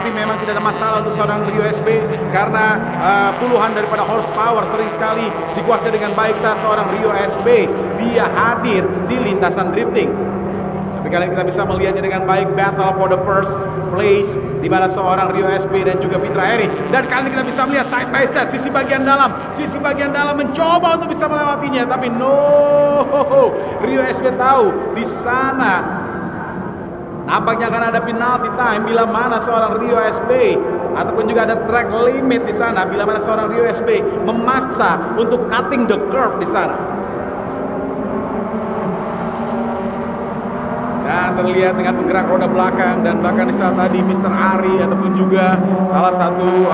Tapi memang tidak ada masalah untuk seorang Rio SB karena puluhan daripada horsepower sering sekali dikuasai dengan baik saat seorang Rio SB dia hadir di lintasan drifting. Tapi kali ini kita bisa melihatnya dengan baik, battle for the first place di mana seorang Rio SB dan juga Fitra Eri. Dan kali ini kita bisa melihat side by side sisi bagian dalam mencoba untuk bisa melewatinya, tapi no, Rio SB tahu di sana nampaknya akan ada penalty time bila mana seorang Rio SB ataupun juga ada track limit di sana bila mana seorang Rio SB memaksa untuk cutting the curve di sana. Dan terlihat dengan penggerak roda belakang dan bahkan di saat tadi Mr. Ari ataupun juga salah satu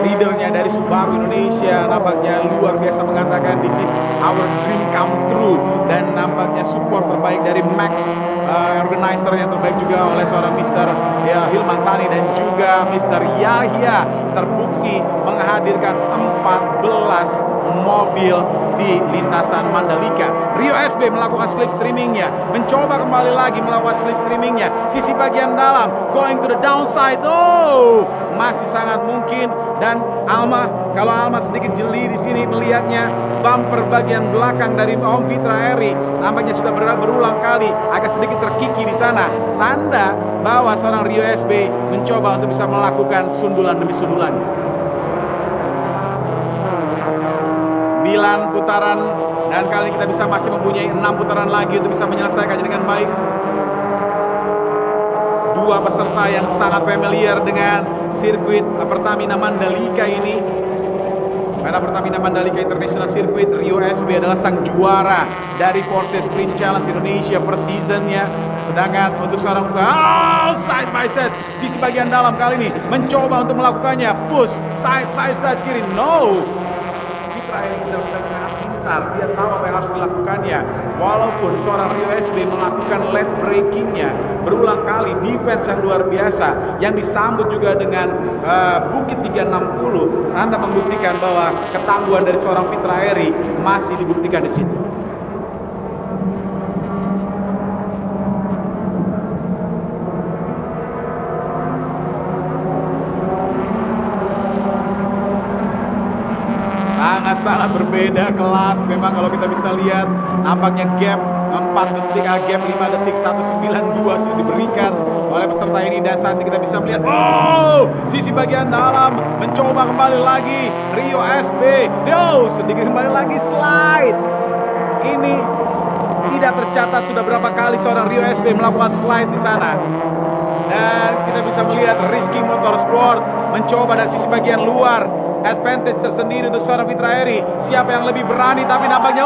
leadernya dari Subaru Indonesia nampaknya luar biasa mengatakan this is our dream come true, dan nampaknya support terbaik dari Max organizer yang terbaik juga oleh seorang Mr. Hilman Sani dan juga Mr. Yahya terbukti menghadirkan 14 mobil di lintasan Mandalika. Rio SB melakukan slipstreamingnya, mencoba kembali lagi melakukan slipstreamingnya, sisi bagian dalam, going to the downside. Oh, masih sangat mungkin. Dan kalau Alma sedikit jeli di sini melihatnya, bumper bagian belakang dari Om Fitra Eri nampaknya sudah berulang kali agak sedikit terkiki di sana, tanda bahwa seorang Rio SB mencoba untuk bisa melakukan sundulan demi sundulan. 9 putaran dan kali ini kita bisa masih mempunyai 6 putaran lagi untuk bisa menyelesaikannya dengan baik. Dua peserta yang sangat familiar dengan sirkuit Pertamina Mandalika ini. Karena Pertamina Mandalika International Circuit, Rio SB adalah sang juara dari Porsche Sprint Challenge Indonesia per seasonnya. Sedangkan untuk seorang side by side sisi bagian dalam kali ini mencoba untuk melakukannya, push side by side kiri, no. Yang benar-benar sangat pintar, dia tahu apa yang harus dilakukannya. Walaupun seorang Rio SB melakukan late breakingnya berulang kali, defense yang luar biasa yang disambut juga dengan Bukit 360, tanda membuktikan bahwa ketangguhan dari seorang Fitra Eri masih dibuktikan di sini. Sangat berbeda kelas memang kalau kita bisa lihat, nampaknya gap 4 detik, gap 5 detik 192 sudah diberikan oleh peserta ini. Dan saat ini kita bisa melihat sisi bagian dalam mencoba kembali lagi Rio SB, sedikit kembali lagi slide. Ini tidak tercatat sudah berapa kali seorang Rio SB melakukan slide di sana. Dan kita bisa melihat Rizky Motorsport mencoba dari sisi bagian luar, advantage tersendiri untuk seorang Fitra Eri. Siapa yang lebih berani? Tapi nampaknya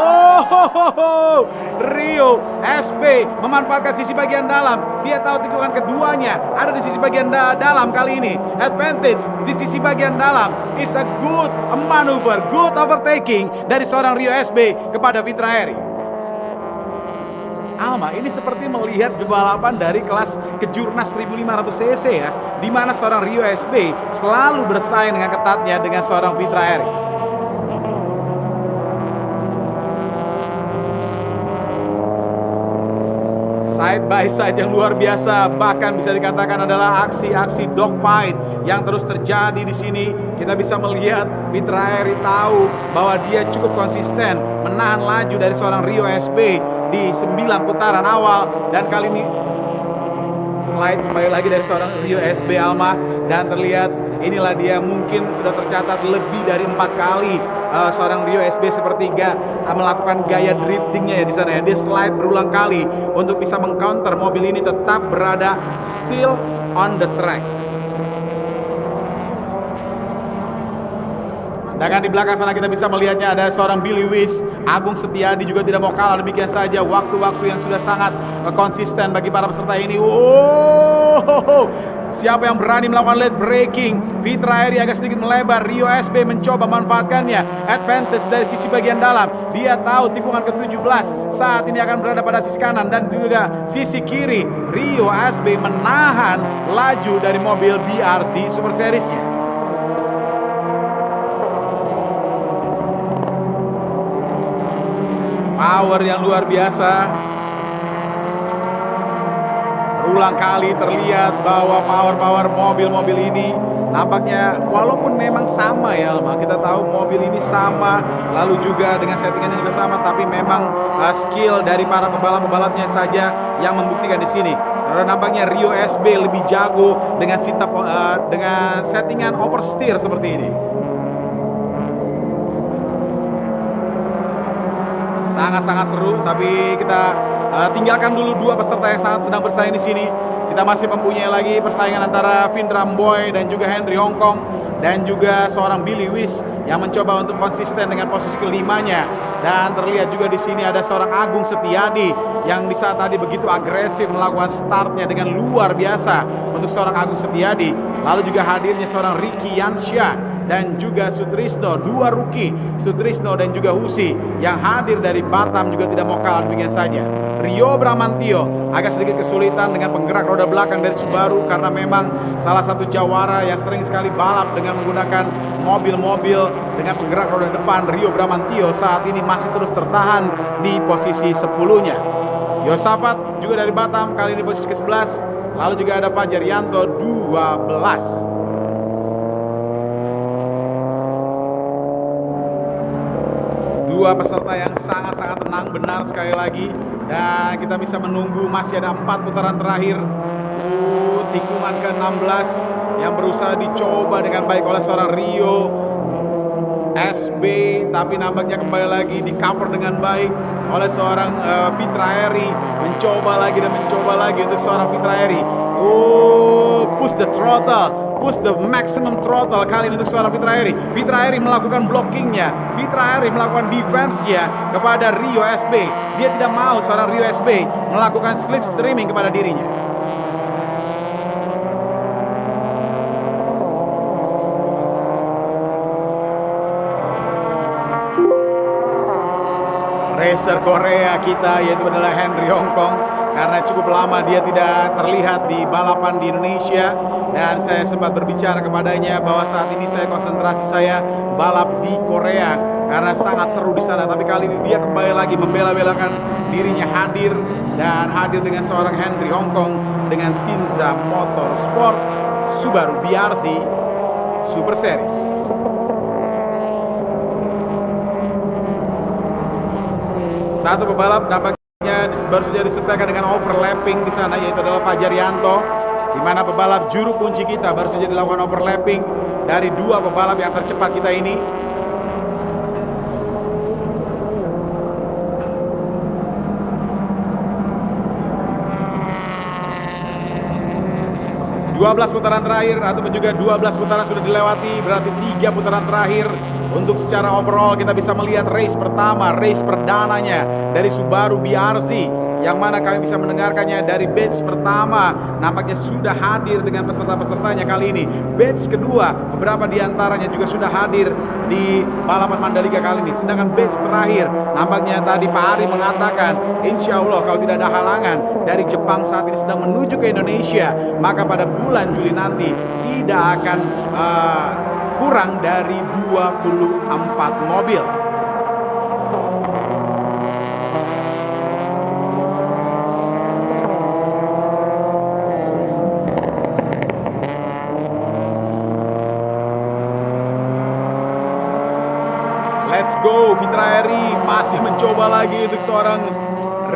Rio SB memanfaatkan sisi bagian dalam. Dia tahu tikungan keduanya ada di sisi bagian dalam kali ini. Advantage di sisi bagian dalam is a good maneuver, good overtaking dari seorang Rio SB kepada Fitra Eri. Alma, ini seperti melihat balapan dari kelas kejurnas 1500 cc ya, di mana seorang Rio SB selalu bersaing dengan ketatnya dengan seorang Fitra Eri. Side by side yang luar biasa, bahkan bisa dikatakan adalah aksi-aksi dogfight yang terus terjadi di sini. Kita bisa melihat Fitra Eri tahu bahwa dia cukup konsisten menahan laju dari seorang Rio SB di 9 putaran awal, dan kali ini slide kembali lagi dari seorang Rio SB Alma. Dan terlihat inilah dia, mungkin sudah tercatat lebih dari 4 kali seorang Rio SB sepertiga melakukan gaya driftingnya ya di sana ya. Dia slide berulang kali untuk bisa mengcounter mobil ini tetap berada still on the track. Sedangkan di belakang sana kita bisa melihatnya ada seorang Billy Wiss, Agung Setiadi juga tidak mau kalah. Demikian saja waktu-waktu yang sudah sangat konsisten bagi para peserta ini. Siapa yang berani melakukan late braking? Fitra Eri agak sedikit melebar, Rio SB mencoba memanfaatkannya. Advantage dari sisi bagian dalam. Dia tahu tikungan ke-17 saat ini akan berada pada sisi kanan dan juga sisi kiri. Rio SB menahan laju dari mobil BRC Super Series-nya. Power yang luar biasa berulang kali terlihat bahwa power mobil-mobil ini nampaknya walaupun memang sama ya Alma, kita tahu mobil ini sama, lalu juga dengan settingannya juga sama, tapi memang skill dari para pebalap-pebalapnya saja yang membuktikan di sini. Karena nampaknya Rio SB lebih jago dengan dengan settingan oversteer seperti ini. Sangat-sangat seru, tapi kita tinggalkan dulu dua peserta yang sangat sedang bersaing di sini. Kita masih mempunyai lagi persaingan antara Vin Ramboy dan juga Henry Hongkong dan juga seorang Billy Wiss yang mencoba untuk konsisten dengan posisi kelimanya. Dan terlihat juga di sini ada seorang Agung Setiadi yang di saat tadi begitu agresif melakukan startnya dengan luar biasa untuk seorang Agung Setiadi. Lalu juga hadirnya seorang Ricky Yansyah dan juga Sutrisno, dua rookie Sutrisno dan juga Husi yang hadir dari Batam juga tidak mau kalah demikian saja. Rio Bramantio agak sedikit kesulitan dengan penggerak roda belakang dari Subaru karena memang salah satu jawara yang sering sekali balap dengan menggunakan mobil-mobil dengan penggerak roda depan. Rio Bramantio saat ini masih terus tertahan di posisi 10-nya. Yosafat juga dari Batam kali ini posisi ke-11. Lalu juga ada Fajar Yanto 12. Dua peserta yang sangat-sangat tenang, benar sekali lagi. Dan kita bisa menunggu masih ada 4 putaran terakhir. Tikungan ke-16 yang berusaha dicoba dengan baik oleh seorang Rio SB, tapi nampaknya kembali lagi di cover dengan baik oleh seorang Fitra Eri. Mencoba lagi dan mencoba lagi untuk seorang Fitra Eri. Push the throttle, push the maximum throttle kali ini untuk seorang Fitra Eri. Fitra Eri melakukan blockingnya, Fitra Eri melakukan defense-nya kepada Rio SB. Dia tidak mau seorang Rio SB melakukan slipstreaming kepada dirinya. Racer Korea kita yaitu adalah Henry Hongkong, karena cukup lama dia tidak terlihat di balapan di Indonesia. Dan saya sempat berbicara kepadanya bahwa saat ini konsentrasi saya balap di Korea karena sangat seru di sana. Tapi kali ini dia kembali lagi membela-belakan dirinya hadir dengan seorang Henry Hongkong dengan Shinza Motorsport Subaru BRZ Super Series. Satu pebalap nampaknya baru saja diselesaikan dengan overlapping di sana, yaitu adalah Fajar Yanto, di mana pebalap juru kunci kita baru saja dilakukan overlapping dari dua pebalap yang tercepat kita ini. Dua 12 putaran terakhir ataupun juga 12 putaran sudah dilewati, berarti 3 putaran terakhir. Untuk secara overall kita bisa melihat race pertama, race perdananya dari Subaru BRZ, yang mana kami bisa mendengarkannya dari batch pertama. Nampaknya sudah hadir dengan peserta-pesertanya kali ini. Batch kedua, beberapa diantaranya juga sudah hadir di balapan Mandalika kali ini. Sedangkan batch terakhir, nampaknya tadi Pak Ari mengatakan, insya Allah kalau tidak ada halangan dari Jepang saat ini sedang menuju ke Indonesia, maka pada bulan Juli nanti tidak akan kurang dari 24 mobil. Let's go, Fitra Eri masih mencoba lagi untuk seorang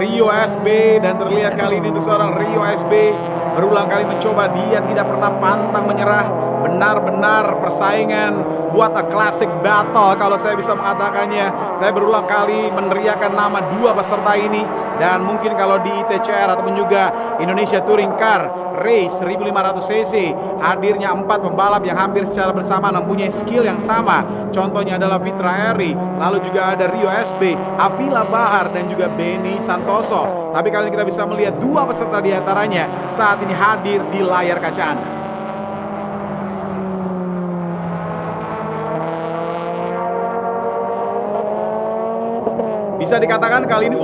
Rio SB, dan terlihat kali ini untuk seorang Rio SB berulang kali mencoba, dia tidak pernah pantang menyerah. Benar-benar persaingan buat a classic battle kalau saya bisa mengatakannya. Saya berulang kali meneriakan nama dua peserta ini, dan mungkin kalau di ITCR ataupun juga Indonesia Touring Car Race 1500 cc hadirnya 4 pembalap yang hampir secara bersama mempunyai skill yang sama. Contohnya adalah Fitra Eri, lalu juga ada Rio SB, Avila Bahar, dan juga Benny Santoso. Tapi kali ini kita bisa melihat dua peserta diantaranya saat ini hadir di layar kaca Anda. Bisa dikatakan kali ini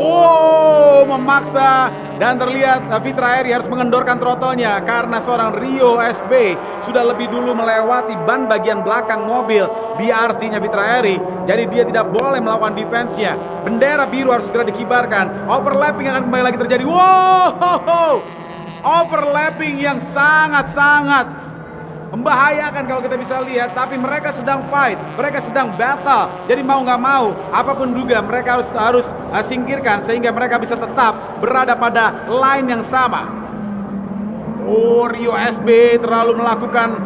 memaksa, dan terlihat Fitra Eri harus mengendorkan throttle-nya karena seorang Rio SB sudah lebih dulu melewati ban bagian belakang mobil BRZ-nya Fitra Eri. Jadi dia tidak boleh melakukan defense-nya. Bendera biru harus segera dikibarkan. Overlapping akan kembali lagi terjadi. overlapping yang sangat-sangat membahayakan kalau kita bisa lihat, tapi mereka sedang fight, mereka sedang battle. Jadi mau nggak mau, apapun juga mereka harus singkirkan sehingga mereka bisa tetap berada pada line yang sama. Oh, Rio SB terlalu melakukan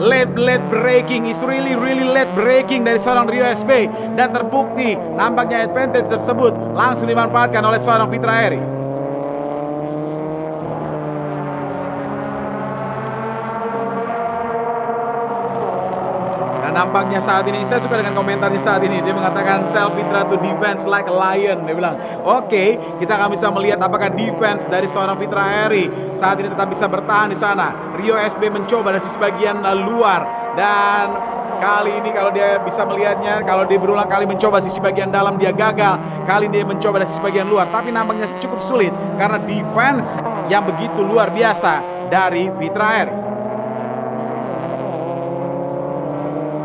late breaking, is really late breaking dari seorang Rio SB, dan terbukti nampaknya advantage tersebut langsung dimanfaatkan oleh seorang Fitra Eri. Nampaknya saat ini, saya suka dengan komentarnya saat ini. Dia mengatakan tell Fitra to defense like a lion. Dia bilang, oke, kita akan bisa melihat apakah defense dari seorang Fitra Eri saat ini tetap bisa bertahan di sana. Rio SB mencoba dari sisi bagian luar, dan kali ini kalau dia bisa melihatnya, kalau dia berulang kali mencoba sisi bagian dalam dia gagal. Kali ini dia mencoba dari sisi bagian luar, tapi nampaknya cukup sulit karena defense yang begitu luar biasa dari Fitra Eri.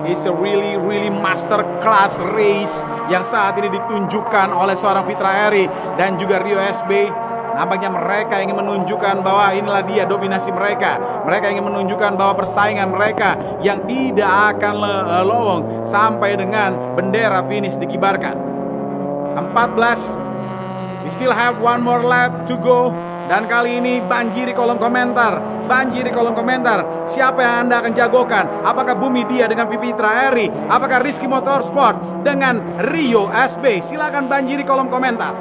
It's a really master class race yang saat ini ditunjukkan oleh seorang Fitra Eri dan juga Rio SB. Nampaknya mereka ingin menunjukkan bahwa inilah dia dominasi mereka. Mereka ingin menunjukkan bahwa persaingan mereka yang tidak akan lowong sampai dengan bendera finish dikibarkan. 14. We still have one more lap to go. Dan kali ini banjiri kolom komentar. Siapa yang Anda akan jagokan? Apakah Bumi Dia dengan Fitra Eri? Apakah Rizky Motorsport dengan Rio SB? Silakan banjiri kolom komentar.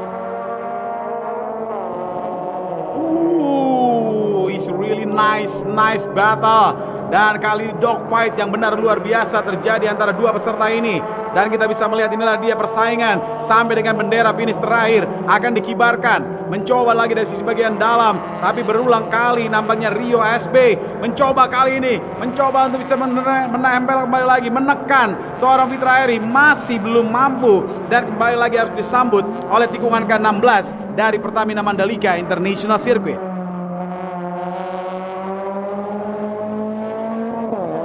It's really nice battle. Dan kali ini dogfight yang benar luar biasa terjadi antara dua peserta ini. Dan kita bisa melihat inilah dia persaingan sampai dengan bendera finish terakhir akan dikibarkan. Mencoba lagi dari sisi bagian dalam, tapi berulang kali nampaknya Rio SB mencoba kali ini, mencoba untuk bisa menempel kembali lagi, menekan seorang Fitra Eri, masih belum mampu, dan kembali lagi harus disambut oleh tikungan ke-16 dari Pertamina Mandalika International Circuit.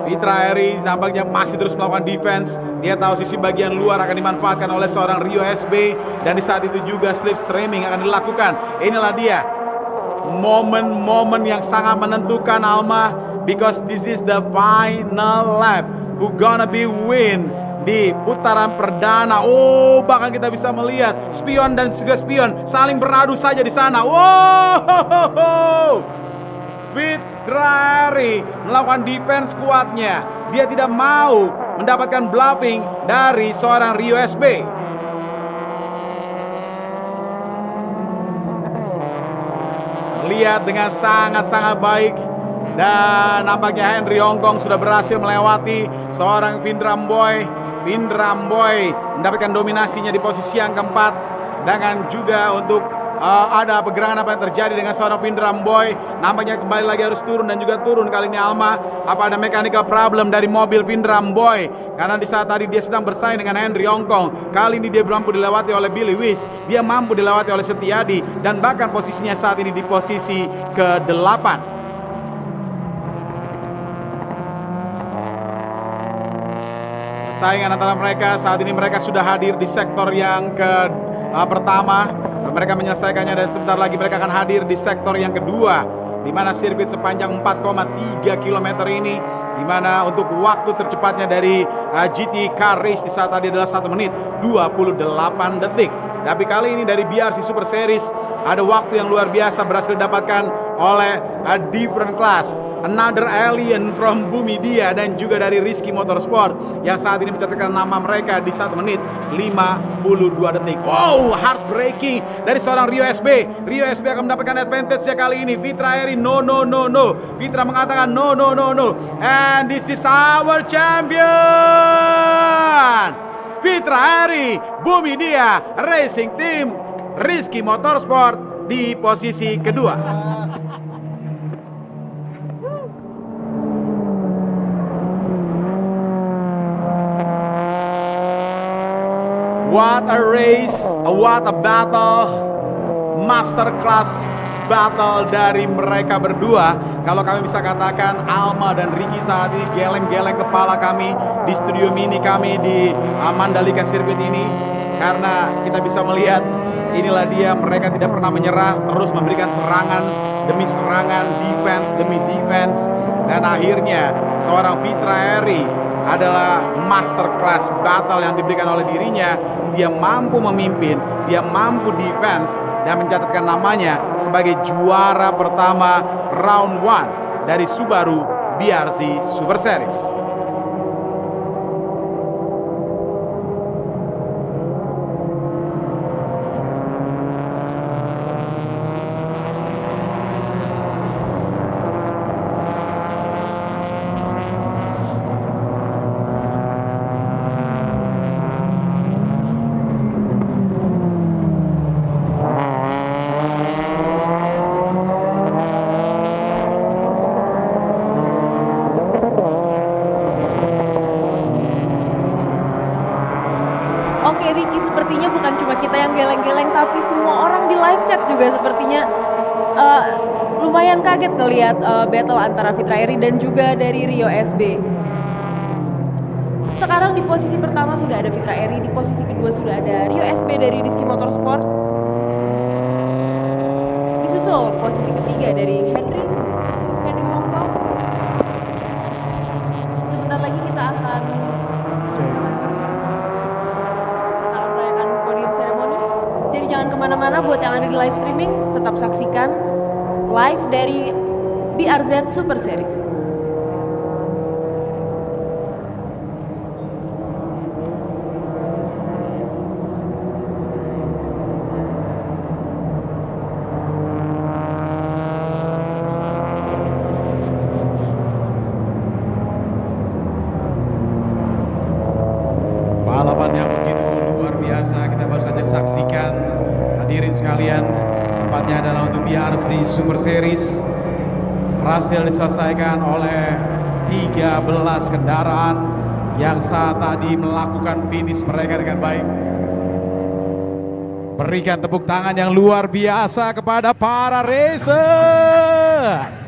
Fitra Eri nampaknya masih terus melakukan defense. Dia tahu sisi bagian luar akan dimanfaatkan oleh seorang Rio SB, dan di saat itu juga slipstreaming akan dilakukan. Inilah dia momen-momen yang sangat menentukan, Alma, because this is the final lap. Who gonna be win di putaran perdana. Oh, bahkan kita bisa melihat spion dan juga spion saling beradu saja di sana. Wow, Fitra Eri melakukan defense kuatnya. Dia tidak mau mendapatkan bluffing dari seorang Rio SB. Lihat dengan sangat-sangat baik. Dan nampaknya Henry Hongkong sudah berhasil melewati seorang Vindram Boy mendapatkan dominasinya di posisi yang keempat. Sedangkan juga untuk ada pergerakan apa yang terjadi dengan seorang Vindram Boy. Nampaknya kembali lagi harus turun dan juga turun kali ini, Alma. Apa ada mechanical problem dari mobil Vindram Boy? Karena di saat tadi dia sedang bersaing dengan Henry Hongkong, kali ini dia mampu dilewati oleh Billy Wish, dia mampu dilewati oleh Setiadi, dan bahkan posisinya saat ini di posisi ke-8. Persaingan antara mereka saat ini, mereka sudah hadir di sektor yang pertama. Mereka menyelesaikannya dan sebentar lagi mereka akan hadir di sektor yang kedua, di mana sirkuit sepanjang 4,3 km ini, di mana untuk waktu tercepatnya dari GT Car Race di saat tadi adalah 1 menit 28 detik. Tapi kali ini dari BRC Super Series ada waktu yang luar biasa berhasil didapatkan oleh a different class, another alien from Bumi Dia, dan juga dari Rizky Motorsport yang saat ini mencatatkan nama mereka di 1 menit 52 detik. Wow, heartbreaking dari seorang Rio SB. Rio SB akan mendapatkan advantage ya kali ini. Fitra Eri, no. Fitra mengatakan no. And this is our champion, Fitra Eri, Bumi Dia Racing Team, Rizky Motorsport di posisi kedua. What a race, what a battle, masterclass battle dari mereka berdua. Kalau kami bisa katakan, Alma dan Ricky saat ini geleng-geleng kepala kami di studio mini kami di Mandalika Circuit ini, karena kita bisa melihat inilah dia, mereka tidak pernah menyerah, terus memberikan serangan demi serangan, defense demi defense, dan akhirnya seorang Fitra Eri adalah masterclass battle yang diberikan oleh dirinya. Dia mampu memimpin, dia mampu defense, dan mencatatkan namanya sebagai juara pertama round 1 dari Subaru BRZ Super Series. Oke Ricky, sepertinya bukan cuma kita yang geleng-geleng, tapi semua orang di live chat juga sepertinya lumayan kaget ngelihat battle antara Fitra Eri dan juga dari Rio SB. Sekarang di posisi pertama sudah ada Fitra Eri, di posisi kedua sudah ada Rio SB dari Rizky Motorsport. Disusul posisi ketiga dari Henry Hongkong. Sebentar lagi kita akan merayakan podium ceremony. Jadi jangan kemana-mana, buat yang ada di live streaming tetap saksikan live dari BRZ Super Series. Balapan yang begitu luar biasa kita baru saja saksikan, hadirin sekalian. Tempatnya adalah untuk BRZ Super Series. Berhasil diselesaikan oleh 13 kendaraan yang saat tadi melakukan finish mereka dengan baik. Berikan tepuk tangan yang luar biasa kepada para racer.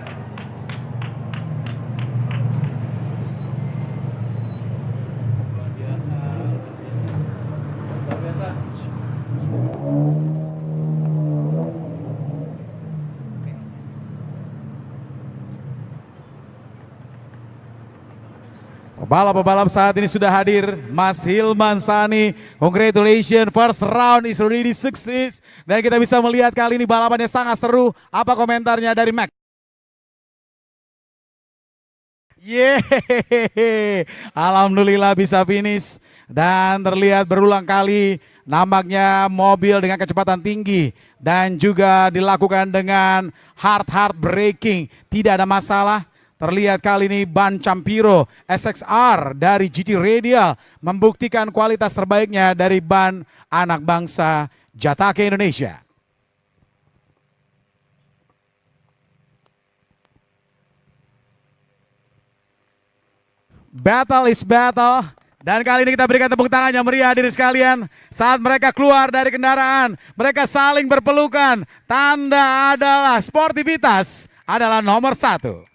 Pebalap-pebalap saat ini sudah hadir. Mas Hilman Sani, congratulations, first round is already success. Dan kita bisa melihat kali ini balapannya sangat seru. Apa komentarnya dari Max? Yeay, alhamdulillah bisa finish. Dan terlihat berulang kali nampaknya mobil dengan kecepatan tinggi. Dan juga dilakukan dengan hard braking. Tidak ada masalah. Terlihat kali ini ban Campiro SXR dari GT Radial membuktikan kualitas terbaiknya dari ban anak bangsa Jatake Indonesia. Battle is battle. Dan kali ini kita berikan tepuk tangan yang meriah hadirin sekalian. Saat mereka keluar dari kendaraan, mereka saling berpelukan. Tanda adalah sportivitas adalah nomor 1.